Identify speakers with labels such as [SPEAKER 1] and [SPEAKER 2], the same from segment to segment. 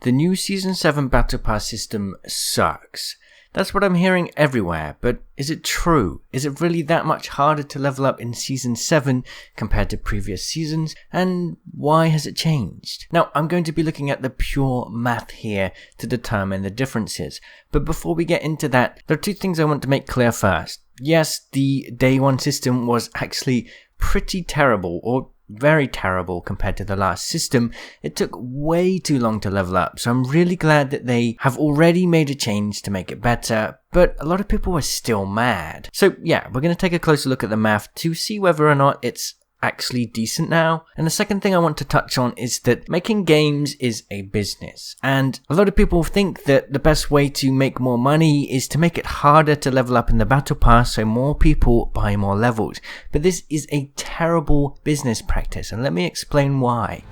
[SPEAKER 1] The new Season 7 Battle Pass system sucks. That's what I'm hearing everywhere, but is it true? Is it really that much harder to level up in Season 7 compared to previous seasons? And why has it changed? Now, I'm going to be looking at the pure math here to determine the differences. But before we get into that, there are two things I want to make clear first. Yes, the Day 1 system was actually pretty terrible, or very terrible compared to the last system. It took way too long to level up, so I'm really glad that they have already made a change to make it better, but a lot of people were still mad. So yeah, we're going to take a closer look at the math to see whether or not it's actually decent now. And the second thing I want to touch on is that making games is a business, and a lot of people think that the best way to make more money is to make it harder to level up in the battle pass so more people buy more levels. But this is a terrible business practice, and let me explain why.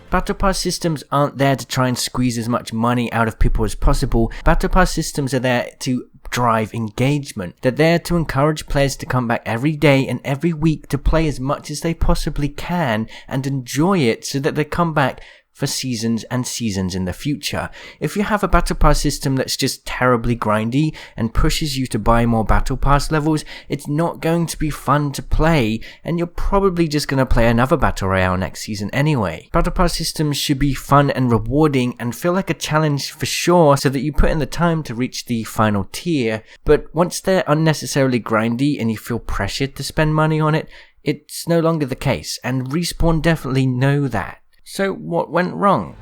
[SPEAKER 1] Battle Pass systems aren't there to try and squeeze as much money out of people as possible. Battle Pass systems are there to drive engagement. They're there to encourage players to come back every day and every week to play as much as they possibly can and enjoy it so that they come back for seasons and seasons in the future. If you have a Battle Pass system that's just terribly grindy and pushes you to buy more Battle Pass levels, it's not going to be fun to play, and you're probably just going to play another Battle Royale next season anyway. Battle Pass systems should be fun and rewarding and feel like a challenge for sure, so that you put in the time to reach the final tier, but once they're unnecessarily grindy and you feel pressured to spend money on it, it's no longer the case, and Respawn definitely know that. So what went wrong?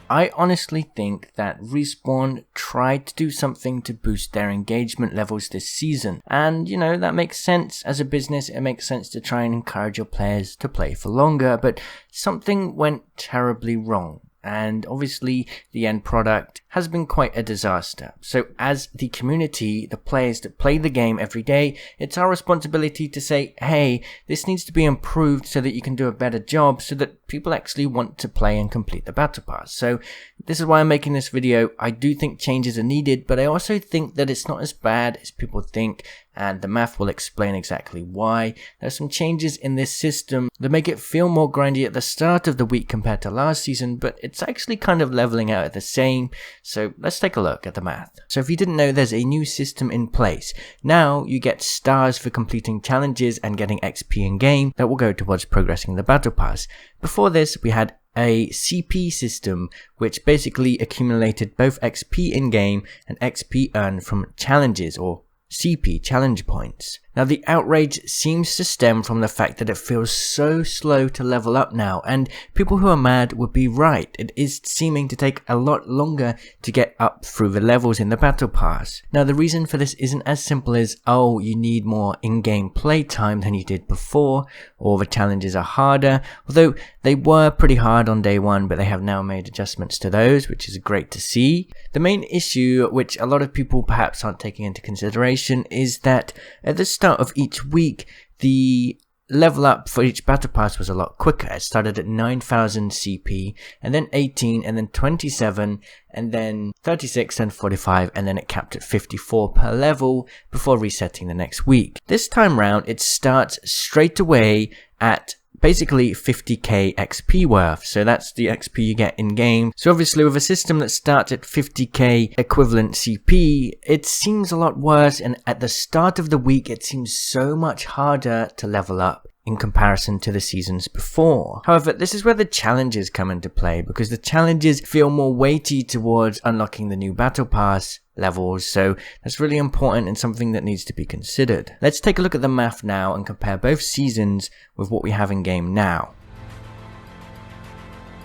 [SPEAKER 1] I honestly think that Respawn tried to do something to boost their engagement levels this season. And you know, that makes sense as a business. It makes sense to try and encourage your players to play for longer, but something went terribly wrong. And obviously the end product has been quite a disaster. So as the community, the players that play the game every day, it's our responsibility to say, hey, this needs to be improved so that you can do a better job, so that people actually want to play and complete the Battle Pass. So this is why I'm making this video. I do think changes are needed, but I also think that it's not as bad as people think, and the math will explain exactly why. There's some changes in this system that make it feel more grindy at the start of the week compared to last season, but it's actually kind of leveling out at the same. So let's take a look at the math. So if you didn't know, there's a new system in place. Now you get stars for completing challenges and getting XP in game that will go towards progressing the Battle Pass. Before this, we had a CP system, which basically accumulated both XP in game and XP earned from challenges, or CP, challenge points. Now the outrage seems to stem from the fact that it feels so slow to level up now, and people who are mad would be right. It is seeming to take a lot longer to get up through the levels in the Battle Pass. Now the reason for this isn't as simple as, oh, you need more in-game play time than you did before, or the challenges are harder, although they were pretty hard on day one, but they have now made adjustments to those, which is great to see. The main issue, which a lot of people perhaps aren't taking into consideration, is that at the start of each week, the level up for each Battle Pass was a lot quicker. It started at 9,000 CP, and then 18, and then 27, and then 36, and 45, and then it capped at 54 per level before resetting the next week. This time round, it starts straight away at basically 50k XP worth, so that's the XP you get in game. So obviously with a system that starts at 50k equivalent CP, it seems a lot worse, and at the start of the week it seems so much harder to level up in comparison to the seasons before. However, this is where the challenges come into play, because the challenges feel more weighty towards unlocking the new Battle Pass levels, so that's really important and something that needs to be considered. Let's take a look at the math now and compare both seasons with what we have in game now.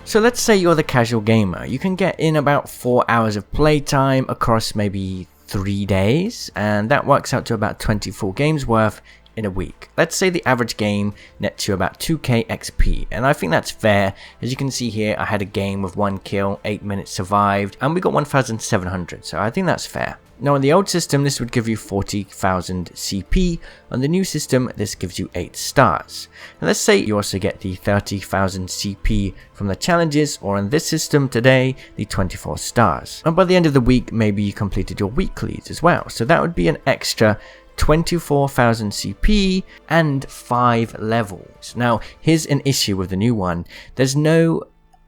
[SPEAKER 1] So let's say you're the casual gamer. You can get in about 4 hours of playtime across maybe 3 days, and that works out to about 24 games worth in a week. Let's say the average game nets you about 2k XP, and I think that's fair. As you can see here, I had a game with 1 kill, 8 minutes survived, and we got 1,700, so I think that's fair. Now on the old system, this would give you 40,000 CP. On the new system, this gives you 8 stars. And let's say you also get the 30,000 CP from the challenges, or in this system today, the 24 stars. And by the end of the week, maybe you completed your weeklies as well, so that would be an extra 24,000 CP, and 5 levels. Now, here's an issue with the new one. There's no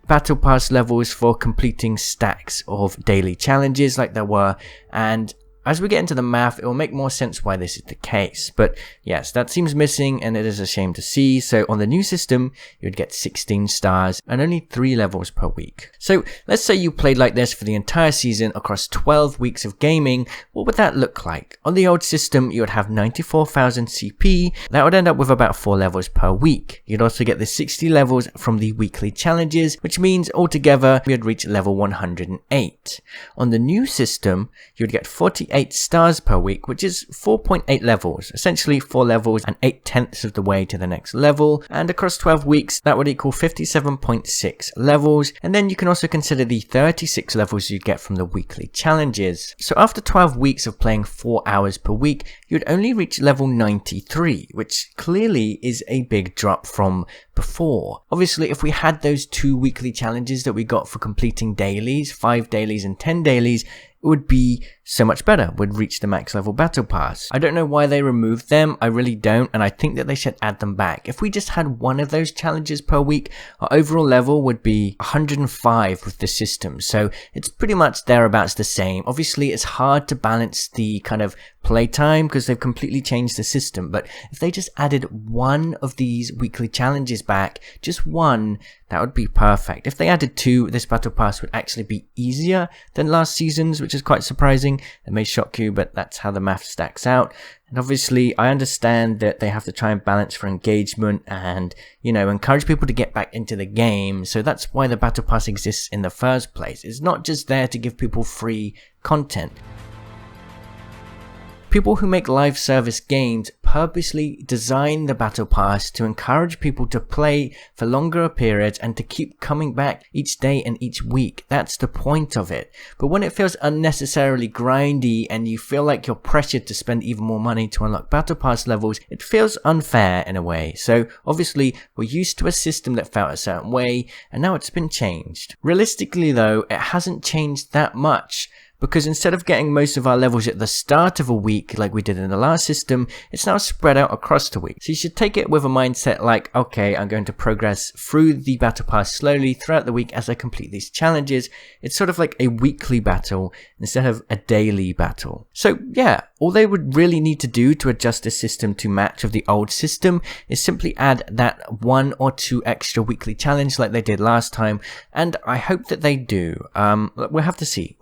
[SPEAKER 1] battle pass levels for completing stacks of daily challenges like there were, and as we get into the math, it will make more sense why this is the case. But yes, that seems missing and it is a shame to see. So on the new system, you would get 16 stars and only 3 levels per week. So let's say you played like this for the entire season across 12 weeks of gaming. What would that look like? On the old system, you would have 94,000 CP. That would end up with about 4 levels per week. You'd also get the 60 levels from the weekly challenges, which means altogether you'd reach level 108. On the new system, you'd get 48 stars per week, which is 4.8 levels, essentially 4 levels and 8/10 of the way to the next level, and across 12 weeks that would equal 57.6 levels, and then you can also consider the 36 levels you'd get from the weekly challenges. So after 12 weeks of playing 4 hours per week, you'd only reach level 93, which clearly is a big drop from before. Obviously, if we had those 2 weekly challenges that we got for completing dailies, 5 dailies and 10 dailies, it would be so much better. We'd reach the max level battle pass. I don't know why they removed them, I really don't, and I think that they should add them back. If we just had one of those challenges per week, our overall level would be 105 with the system, so it's pretty much thereabouts the same. Obviously, it's hard to balance the kind of playtime because they've completely changed the system, but if they just added one of these weekly challenges back, just one, that would be perfect. If they added 2, this battle pass would actually be easier than last season's, which is quite surprising. It may shock you, but that's how the math stacks out. And obviously, I understand that they have to try and balance for engagement and, you know, encourage people to get back into the game. So that's why the battle pass exists in the first place. It's not just there to give people free content. People who make live service games purposely design the battle pass to encourage people to play for longer periods and to keep coming back each day and each week. That's the point of it. But when it feels unnecessarily grindy and you feel like you're pressured to spend even more money to unlock battle pass levels, it feels unfair in a way. So obviously we're used to a system that felt a certain way and now it's been changed. Realistically though, it hasn't changed that much, because instead of getting most of our levels at the start of a week like we did in the last system, it's now spread out across the week. So you should take it with a mindset like, okay, I'm going to progress through the battle pass slowly throughout the week as I complete these challenges. It's sort of like a weekly battle instead of a daily battle. So yeah, all they would really need to do to adjust the system to match with the old system is simply add that 1 or 2 extra weekly challenge like they did last time, and I hope that they do. We'll have to see.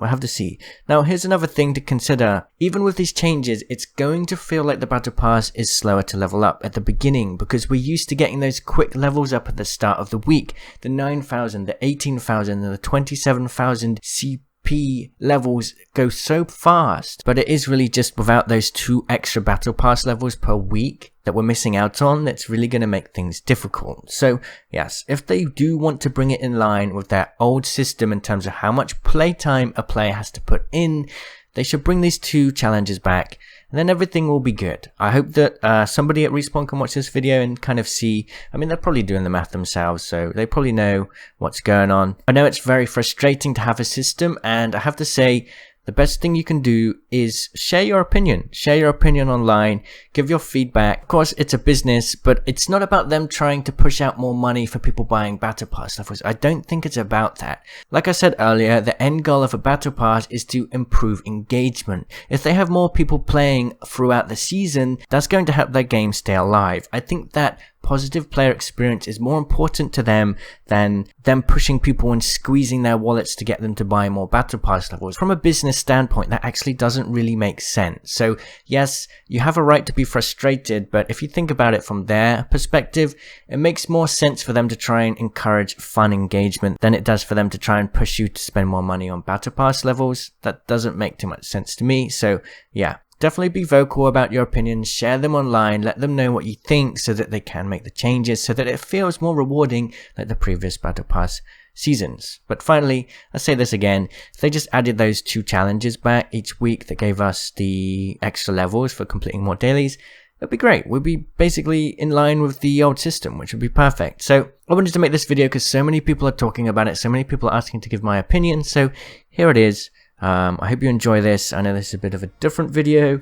[SPEAKER 1] Now here's another thing to consider. Even with these changes, it's going to feel like the battle pass is slower to level up at the beginning because we're used to getting those quick levels up at the start of the week. The 9,000, the 18,000 and the 27,000 CP levels go so fast, but it is really just without those 2 extra battle pass levels per week that we're missing out on that's really going to make things difficult. So yes, if they do want to bring it in line with their old system in terms of how much playtime a player has to put in, they should bring these 2 challenges back and then everything will be good. I hope that somebody at Respawn can watch this video and kind of see, I mean, they're probably doing the math themselves, so they probably know what's going on. I know it's very frustrating to have a system, and I have to say, the best thing you can do is share your opinion. Share your opinion online. Give your feedback. Of course, it's a business, but it's not about them trying to push out more money for people buying Battle Pass levels. I don't think it's about that. Like I said earlier, the end goal of a Battle Pass is to improve engagement. If they have more people playing throughout the season, that's going to help their game stay alive. I think that positive player experience is more important to them than them pushing people and squeezing their wallets to get them to buy more battle pass levels. From a business standpoint, that actually doesn't really make sense. So yes, you have a right to be frustrated, but if you think about it from their perspective, it makes more sense for them to try and encourage fun engagement than it does for them to try and push you to spend more money on battle pass levels. That doesn't make too much sense to me. So yeah, definitely be vocal about your opinions, share them online, let them know what you think so that they can make the changes so that it feels more rewarding like the previous Battle Pass seasons. But finally, I'll say this again, if they just added those 2 challenges back each week that gave us the extra levels for completing more dailies, it'd be great. We'd be basically in line with the old system, which would be perfect. So I wanted to make this video because so many people are talking about it, so many people are asking to give my opinion, so here it is. I hope you enjoy this. I know this is a bit of a different video.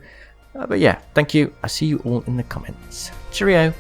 [SPEAKER 1] But yeah, thank you. I'll see you all in the comments. Cheerio.